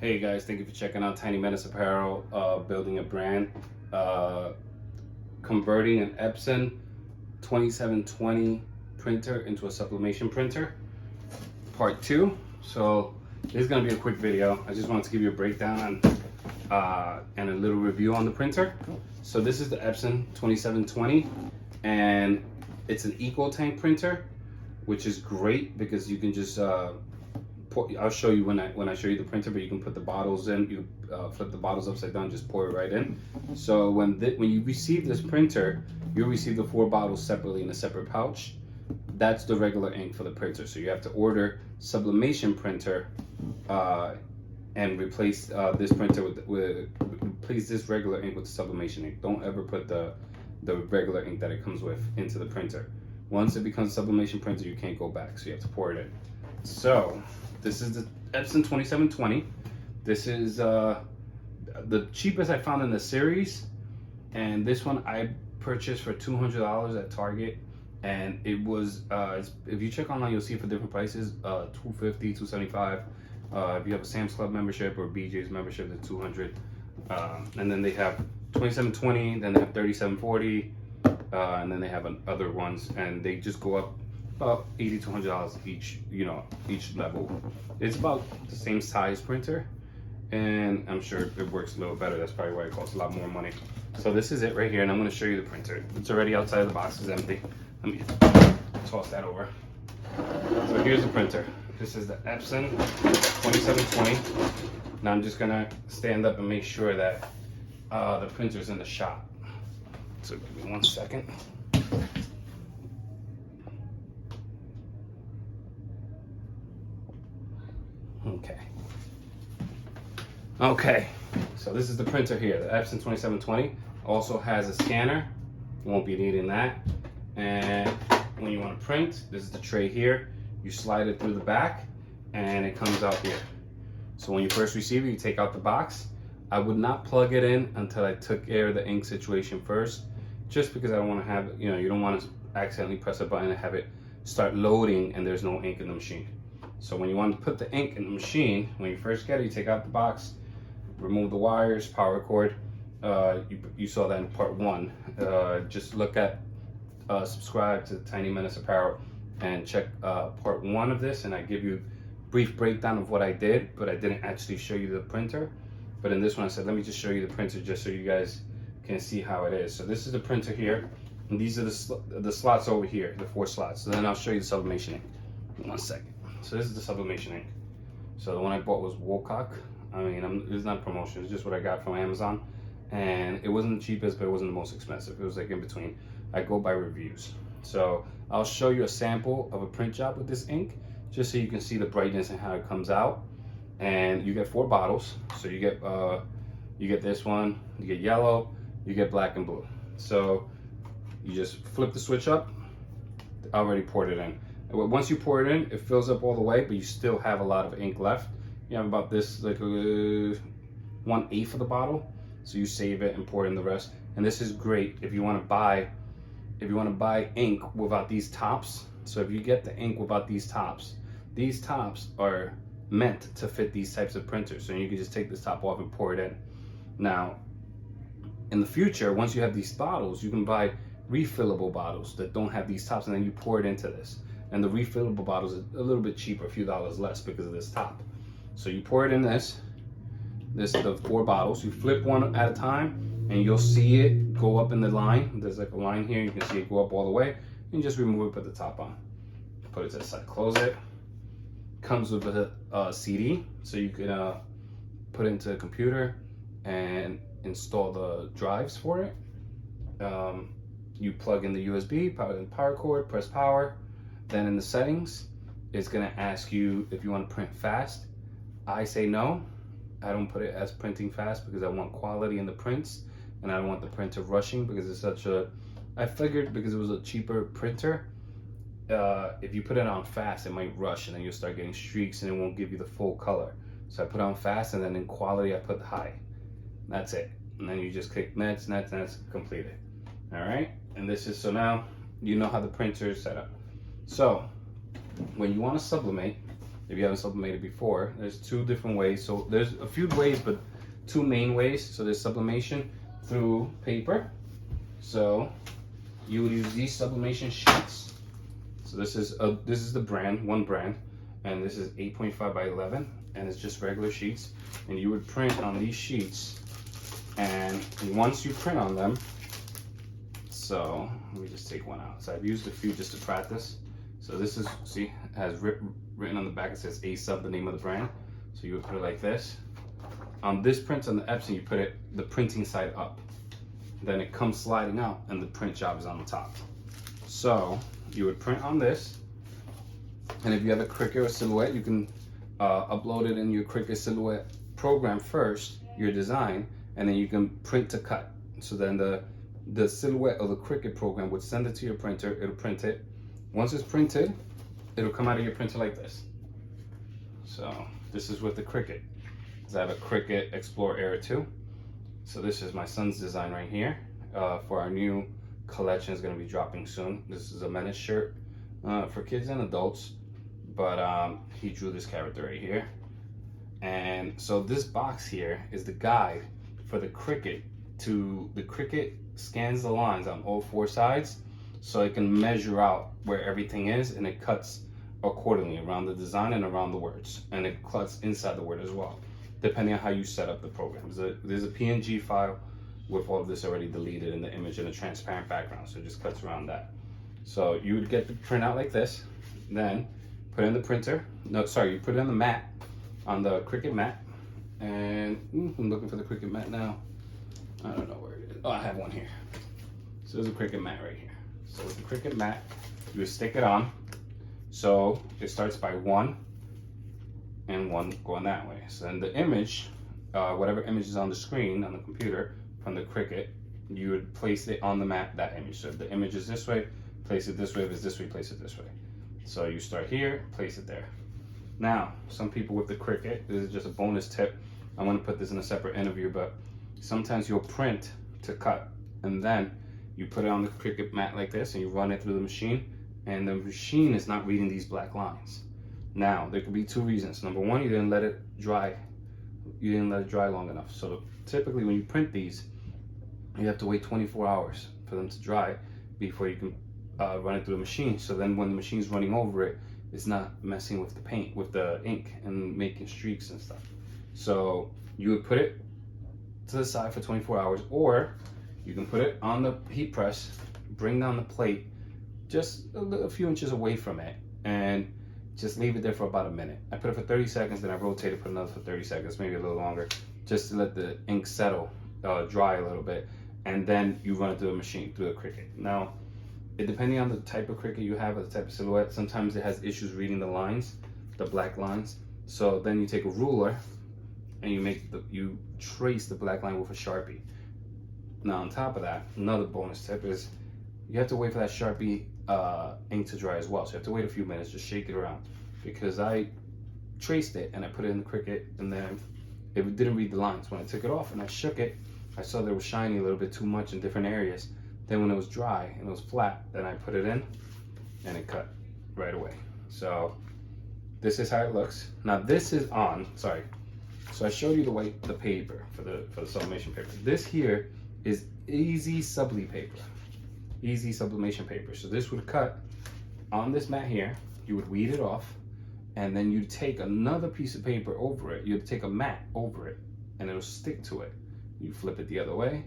Hey guys, thank you for checking out Menace Apparel, building a brand, converting an Epson 2720 printer into a sublimation printer, part 2. So this is going to be a quick video. I just wanted to give you a breakdown and a little review on the printer. So this is the Epson 2720, and it's an eco tank printer, which is great because you can just I'll show you when I show you the printer, but you can put the bottles in. You flip the bottles upside down, just pour it right in. So when you receive this printer, you'll receive the 4 bottles separately in a separate pouch. That's the regular ink for the printer. So you have to order sublimation printer and replace this printer with replace this regular ink with sublimation ink. Don't ever put the regular ink that it comes with into the printer. Once it becomes a sublimation printer, you can't go back. So you have to pour it in. So this is the Epson 2720. This is the cheapest I found in the series, and this one I purchased for $200 at Target, and it was if you check online, you'll see for different prices, $250, $275. If you have a Sam's Club membership or BJ's membership, it's $200. And then they have 2720, then they have 3740, and then they have other ones, and they just go up about $80 to $100 each, each level. It's about the same size printer, and I'm sure it works a little better. That's probably why it costs a lot more money. So this is it right here, and I'm going to show you the printer. It's already outside of the box. It's empty. Let me toss that over. So here's the printer. This is the Epson 2720. Now I'm just going to stand up and make sure that the printer's in the shop. So give me 1 second. Okay, so this is the printer here. The Epson 2720 also has a scanner. You won't be needing that. And when you want to print, this is the tray here. You slide it through the back and it comes out here. So when you first receive it, you take out the box. I would not plug it in until I took care of the ink situation first, just because I don't want to have, you don't want to accidentally press a button and have it start loading and there's no ink in the machine. So when you want to put the ink in the machine, when you first get it, you take out the box, remove the wires, power cord. You saw that in part 1. Just look at, subscribe to Menace Apparel and check part 1 of this, and I give you a brief breakdown of what I did, but I didn't actually show you the printer. But in this one I said, let me just show you the printer just so you guys can see how it is. So this is the printer here, and these are the slots over here, the 4 slots. So then I'll show you the sublimation ink in 1 second. So this is the sublimation ink. So the one I bought was Woolcock. I mean, it's not promotion, it's just what I got from Amazon. And it wasn't the cheapest, but it wasn't the most expensive. It was like in between. I go by reviews. So I'll show you a sample of a print job with this ink, just so you can see the brightness and how it comes out. And you get 4 bottles. So you get this one, you get yellow, you get black and blue. So you just flip the switch up. I already poured it in. Once you pour it in, it fills up all the way, but you still have a lot of ink left. You have about this, like 1/8 of the bottle. So you save it and pour in the rest. And this is great if you want to buy ink without these tops. So if you get the ink without these tops are meant to fit these types of printers. So you can just take this top off and pour it in. Now, in the future, once you have these bottles, you can buy refillable bottles that don't have these tops, and then you pour it into this. And the refillable bottles is a little bit cheaper, a few dollars less because of this top. So you pour it in this is the 4 bottles. You flip one at a time, and you'll see it go up in the line. There's like a line here. You can see it go up all the way. And just remove it, put the top on. Put it to the side, close it. Comes with a CD, so you can put it into a computer and install the drives for it. You plug in the USB, power cord, press power. Then in the settings, it's gonna ask you if you want to print fast. I say no. I don't put it as printing fast because I want quality in the prints, and I don't want the printer rushing because it's such a, I figured because it was a cheaper printer, if you put it on fast, it might rush and then you'll start getting streaks and it won't give you the full color. So I put on fast, and then in quality I put high. That's it. And then you just click next, completed. All right. And this is, so now you know how the printer is set up. So when you want to sublimate, If you haven't sublimated before, there's 2 different ways. So there's a few ways, but 2 main ways. So there's sublimation through paper. So you would use these sublimation sheets. So this is the brand, one brand, and this is 8.5 by 11, and it's just regular sheets. And you would print on these sheets, and once you print on them, so let me just take one out. So I've used a few just to practice. So this is, see, has written on the back, it says A-Sub, the name of the brand. So you would put it like this. On this print on the Epson, you put it the printing side up. Then it comes sliding out and the print job is on the top. So you would print on this. And if you have a Cricut or Silhouette, you can upload it in your Cricut Silhouette program first, your design, and then you can print to cut. So then the Silhouette or the Cricut program would send it to your printer, it'll print it. Once it's printed, it'll come out of your printer like this. So this is with the Cricut. I have a Cricut Explorer Era 2. So this is my son's design right here for our new collection is going to be dropping soon. This is a Menace shirt for kids and adults, but he drew this character right here. And so this box here is the guide for the Cricut. The Cricut scans the lines on all 4 sides so it can measure out where everything is, and it cuts accordingly around the design and around the words, and it cuts inside the word as well, depending on how you set up the program. There's a PNG file with all of this already deleted in the image and a transparent background, so it just cuts around that. So you would get the printout like this, then put it in the printer. No, sorry, you put it on the mat, on the Cricut mat, and I'm looking for the Cricut mat now. I don't know where it is. Oh, I have one here. So there's a Cricut mat right here. So with the Cricut mat, you would stick it on. So it starts by 1 and 1 going that way. So then the image, whatever image is on the screen, on the computer, from the Cricut, you would place it on the mat, that image. So if the image is this way, place it this way. If it's this way, place it this way. So you start here, place it there. Now, some people with the Cricut, this is just a bonus tip. I'm gonna put this in a separate interview, but sometimes you'll print to cut, and then you put it on the Cricut mat like this, and you run it through the machine, and the machine is not reading these black lines. Now, there could be 2 reasons. Number 1, you didn't let it dry. You didn't let it dry long enough. So typically when you print these, you have to wait 24 hours for them to dry before you can run it through the machine. So then when the machine's running over it, it's not messing with the paint, with the ink, and making streaks and stuff. So you would put it to the side for 24 hours, or you can put it on the heat press, bring down the plate just a few inches away from it, and just leave it there for about a minute. I put it for 30 seconds, then I rotate it, put another for 30 seconds, maybe a little longer, just to let the ink settle, dry a little bit, and then you run it through the machine, through the Cricut. Now, depending on the type of Cricut you have or the type of Silhouette, sometimes it has issues reading the lines, the black lines. So then you take a ruler and you trace the black line with a Sharpie. Now on top of that, another bonus tip is you have to wait for that Sharpie ink to dry as well. So you have to wait a few minutes, just shake it around, because I traced it and I put it in the Cricut, and then it didn't read the lines. When I took it off and I shook it, I saw that it was shiny a little bit too much in different areas. Then when it was dry and it was flat, then I put it in and it cut right away. So this is how it looks. Now this is on, sorry. So I showed you the paper for the sublimation paper. This here is easy subli paper, easy sublimation paper. So this would cut on this mat here. You would weed it off, and then you'd take another piece of paper over it. You'd take a mat over it, and it'll stick to it. You flip it the other way,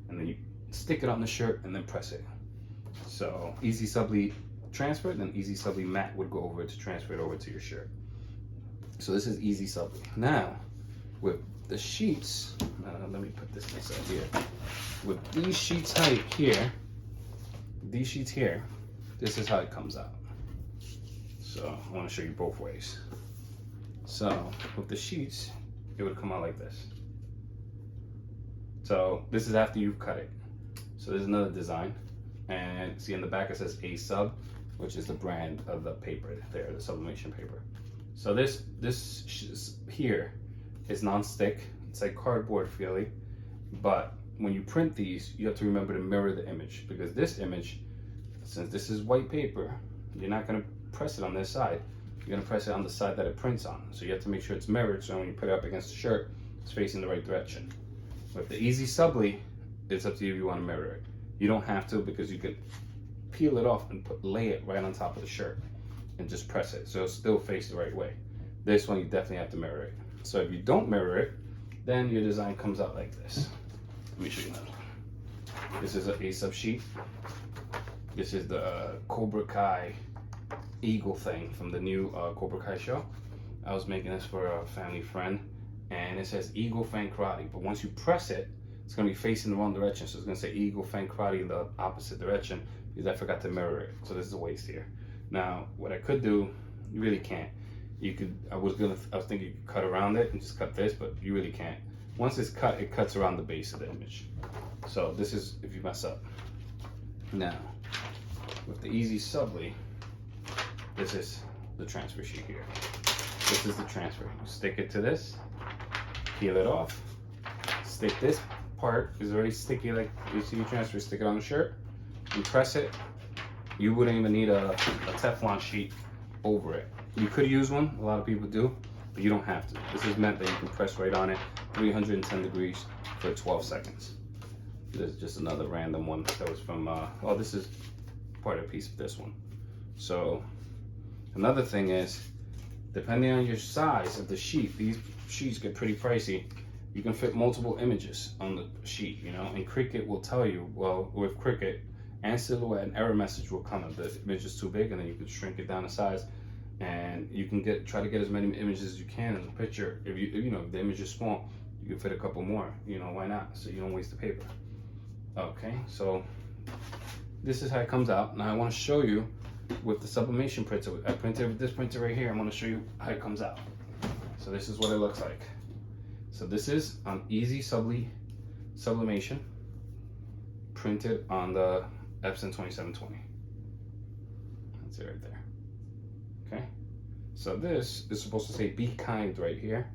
and then you stick it on the shirt, and then press it. So easy subli transfer, then easy subli mat would go over it to transfer it over to your shirt. So this is easy subli. Now, with the sheets, let me put this inside here. With these sheets here, this is how it comes out. So I want to show you both ways. So with the sheets, it would come out like this. So this is after you've cut it. So there's another design, and see in the back it says A-Sub, which is the brand of the paper there, the sublimation paper. So this here is non-stick. It's like cardboard feeling, but when you print these, you have to remember to mirror the image, because this image, since this is white paper, you're not going to press it on this side. you're gonna press it on the side that it prints on. So you have to make sure it's mirrored, so when you put it up against the shirt, it's facing the right direction. With the Easy Subli, it's up to you if you want to mirror it. You don't have to, because you can peel it off and lay it right on top of the shirt and just press it, so it'll still face the right way. This one, you definitely have to mirror it. So if you don't mirror it, then your design comes out like this. Let me show you another one. This is an A-sub sheet. This is the Cobra Kai eagle thing from the new Cobra Kai show. I was making this for a family friend, and it says Eagle Fang Karate, but once you press it, it's going to be facing the wrong direction, so it's going to say Eagle Fang Karate in the opposite direction, because I forgot to mirror it. So this is the waist here. Now, what I could do, you really can't. You could, I was thinking you could cut around it and just cut this, but you really can't. Once it's cut, it cuts around the base of the image. So this is if you mess up. Now, with the Easy Subli, this is the transfer sheet here. This is the transfer. You stick it to this, peel it off, stick this part is already sticky, like you see your transfer, stick it on the shirt, you press it. You wouldn't even need a Teflon sheet over it. You could use one, a lot of people do, but you don't have to. This is meant that you can press right on it, 310 degrees for 12 seconds. There's just another random one that was from, oh, this is part of a piece of this one. So another thing is, depending on your size of the sheet, these sheets get pretty pricey. You can fit multiple images on the sheet, you know, and Cricut will tell you, well, with Cricut and Silhouette, an error message will come if the image is too big, and then you can shrink it down to size, and you can try to get as many images as you can in the picture. If you know, if the image is small, you can fit a couple more, you know, why not? So you don't waste the paper. Okay, so this is how it comes out. Now I want to show you with the sublimation printer. I printed with this printer right here. I'm going to show you how it comes out. So this is what it looks like. So this is an Easy Sublimation printed on the Epson 2720. That's it right there. Okay, so this is supposed to say "Be Kind" right here,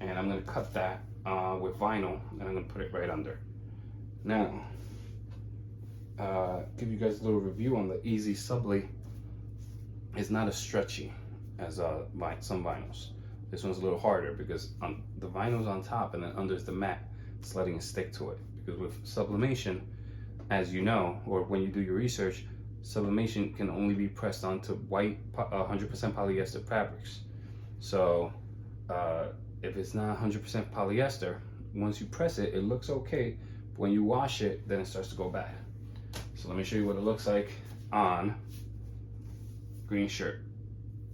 and I'm going to cut that with vinyl, and I'm going to put it right under. Now, give you guys a little review on the Easy Subli. It's not as stretchy as some vinyls. This one's a little harder because the vinyl's on top, and then under is the matte. It's letting it stick to it. Because with sublimation, as you know, or when you do your research, sublimation can only be pressed onto white 100% polyester fabrics. So if it's not 100% polyester, once you press it, it looks okay. But when you wash it, then it starts to go bad. So let me show you what it looks like on green shirt.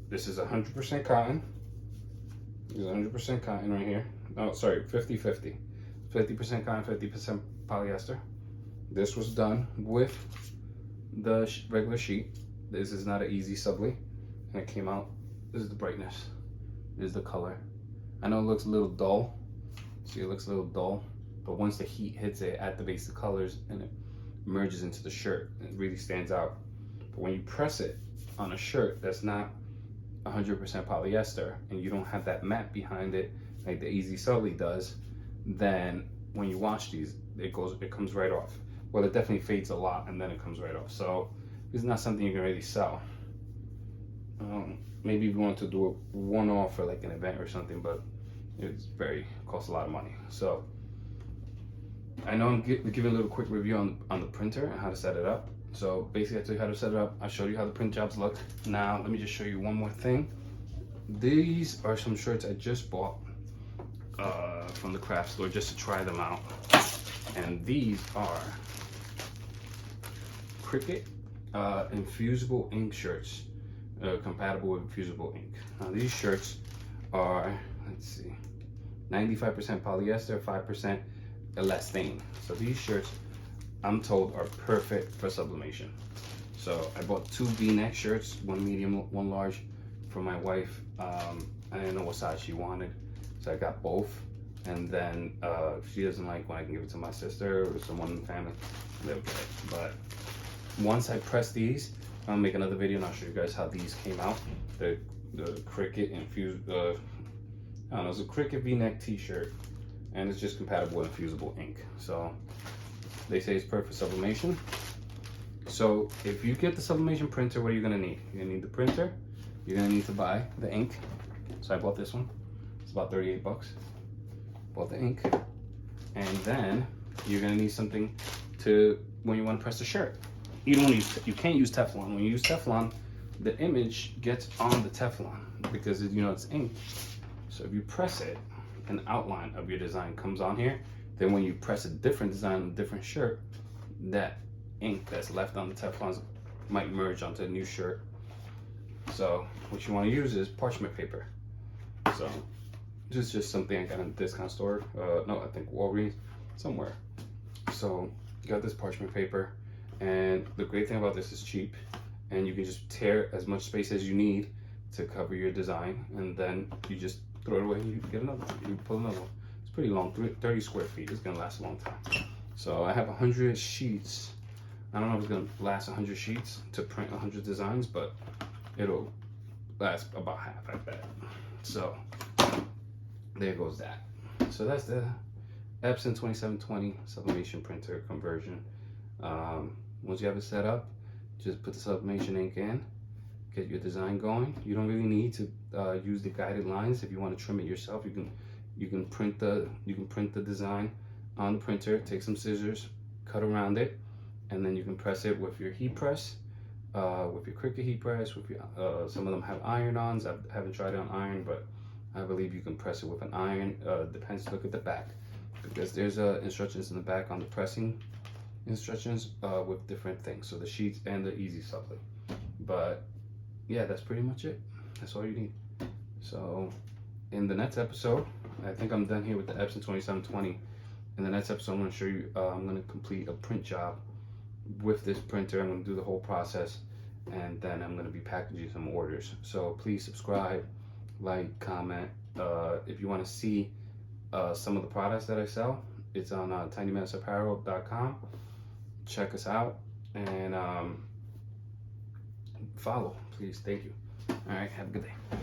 This is 100% cotton. This is 100% cotton right here. Oh, sorry, 50-50. 50% cotton, 50% polyester. This was done with the regular sheet. This is not an Easy Subli, and it came out. This is the brightness. This is the color. I know it looks a little dull. See, it looks a little dull, but once the heat hits it, activates the colors, and it merges into the shirt. It really stands out. But when you press it on a shirt that's not 100% polyester, and you don't have that matte behind it like the Easy Subli does, then when you wash these, it comes right off. Well, it definitely fades a lot, and then it comes right off. So it's not something you can really sell. Maybe if you want to do it one-off for like an event or something, but costs a lot of money. So I know I'm giving a little quick review on the printer and how to set it up. So basically I told you how to set it up. I showed you how the print jobs look. Now let me just show you one more thing. These are some shirts I just bought from the craft store just to try them out. And these are Cricut infusible ink shirts, compatible with infusible ink. Now these shirts are, let's see, 95% polyester, 5% elastane. So these shirts, I'm told, are perfect for sublimation. So I bought 2 V-neck shirts, 1 medium, 1 large for my wife. I didn't know what size she wanted, so I got both. And then if she doesn't like one, I can give it to my sister or someone in the family, and they'll get it. But once I press these, I'll make another video and I'll show you guys how these came out. The Cricut infused, I don't know, it's a Cricut V-neck t-shirt, and it's just compatible with infusible ink. So they say it's perfect for sublimation. So if you get the sublimation printer, what are you gonna need? You're gonna need the printer, you're gonna need to buy the ink. So I bought this one. It's about 38 bucks. Bought the ink. And then you're gonna need something to, when you wanna press the shirt. You can't use Teflon. When you use Teflon, the image gets on the Teflon because it's ink. So if you press it, an outline of your design comes on here. Then when you press a different design on a different shirt, that ink that's left on the Teflon might merge onto a new shirt. So what you want to use is parchment paper. So this is just something I got in a discount store. No, I think Walgreens, somewhere. So you got this parchment paper, and the great thing about this is cheap, and you can just tear as much space as you need to cover your design, and then you just throw it away and you get another one. You pull another one. It's pretty long, 30 square feet. It's gonna last a long time. So I have 100 sheets. I don't know if it's gonna last 100 sheets to print 100 designs, but it'll last about half, I bet. So there goes that. So that's the Epson 2720 sublimation printer conversion. Once you have it set up, just put the sublimation ink in, get your design going. You don't really need to use the guided lines. If you want to trim it yourself, you can print the design on the printer. Take some scissors, cut around it, and then you can press it with your heat press, with your Cricut heat press. With your, some of them have iron-ons. I haven't tried it on iron, but I believe you can press it with an iron. Depends. Look at the back, because there's instructions in the back on the pressing instructions with different things. So the sheets and the easy sublet. But yeah, that's pretty much it. That's all you need. So in the next episode, I think I'm done here with the Epson 2720. In the next episode, I'm going to show you, I'm going to complete a print job with this printer. I'm going to do the whole process, and then I'm going to be packaging some orders. So please subscribe, like, comment. If you want to see some of the products that I sell, it's on Tinymenaceapparel.com. Check us out, and follow, please. Thank you. All right, have a good day.